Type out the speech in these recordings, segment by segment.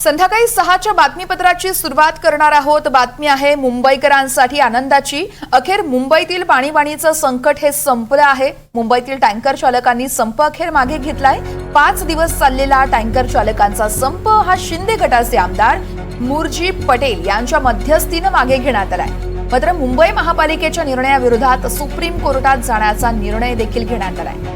संध्याकाळी 6च्या बातमीपत्राची सुरुवात करणार आहोत। बातमी आहे मुंबईकरांसाठी आनंदाची। अखेर मुंबईतील पाणीबाणीचं संकट हे संपलं आहे। मुंबईतील टँकर चालकांनी संप अखेर मागे घेतलाय। 5 दिवस चाललेला टँकर चालकांचा संप हा शिंदे गटाचे आमदार मुरजी पटेल यांच्या मध्यस्थीने मागे घेण्यात आलाय। मात्र मुंबई महापालिकेच्या निर्णयाविरोधात सुप्रीम कोर्टात जाण्याचा निर्णय देखील घेण्यात आलाय।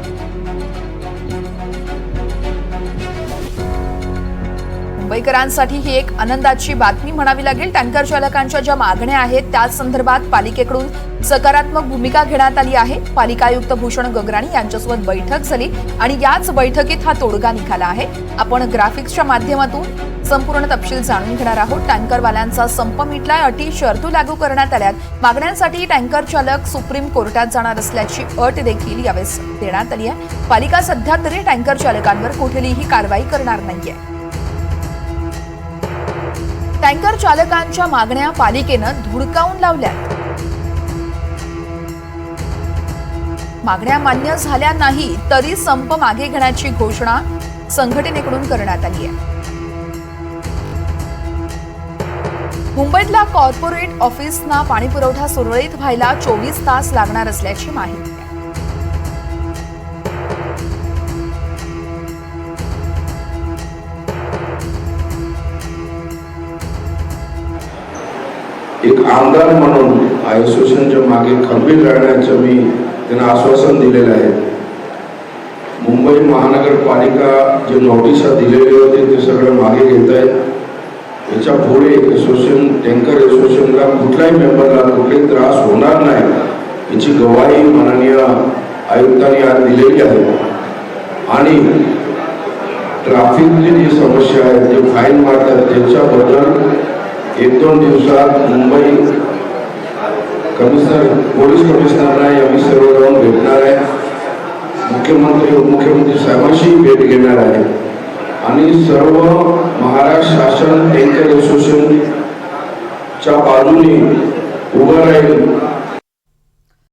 मुंबईकरांसाठी ही एक आनंदाची बातमी म्हणावी लागेल। टँकर चालकांच्या ज्या मागण्या आहेत त्या संदर्भात पालिकेकडून सकारात्मक भूमिका घेण्यात आली आहे। पालिका आयुक्त भूषण गगराणी यांच्यासोबत बैठक झाली आणि याच बैठकीत हा तोडगा निघाला आहे। आपण ग्राफिक्सच्या माध्यमातून संपूर्ण तपशील जाणून घेणार आहोत। टँकरवाल्यांचा संप मिटलाय, अटी शर्ती लागू करण्यात आल्यात। मागण्यांसाठी टँकर चालक सुप्रीम कोर्टात जाणार असल्याची अट देखील यावेळेस देण्यात आली आहे। पालिका सध्या तरी टँकर चालकांवर कुठलीही कारवाई करणार नाहीये। टँकर चालकांच्या मागण्या पालिकेनं धुडकावून लावल्यात। मागण्या मान्य झाल्या नाही तरी संप मागे घेण्याची घोषणा संघटनेकडून करण्यात आली आहे। मुंबईतल्या कॉर्पोरेट ऑफिसना पाणीपुरवठा सुरळीत व्हायला 24 तास लागणार असल्याची माहिती आहे। एक आमदार म्हणून असोसिएशनच्या मागे खंबीर राहण्याचं मी त्यांना आश्वासन दिलेलं आहे। मुंबई महानगरपालिका जे नोटिसा दिलेले होते ते सगळं मागे घेत आहेत। याच्या पुढे असोसिएशन टँकर असोसिएशनला कुठल्याही मेंबरला कुठलाही त्रास होणार नाही याची गवाही माननीय आयुक्तांनी आज दिलेली आहे। आणि ट्रॅफिकची जी समस्या आहे ते फाईन मारतात त्याच्याबद्दल 1-2 दिवसात मुंबई पोलीस कमिशनरला आम्ही सर्व जाऊन भेटणार आहे। मुख्यमंत्री उपमुख्यमंत्री साहेबांशी भेट घेणार आहे आणि सर्व महाराष्ट्र शासन टँकर असोसिएशनच्या बाजूने उभं राहील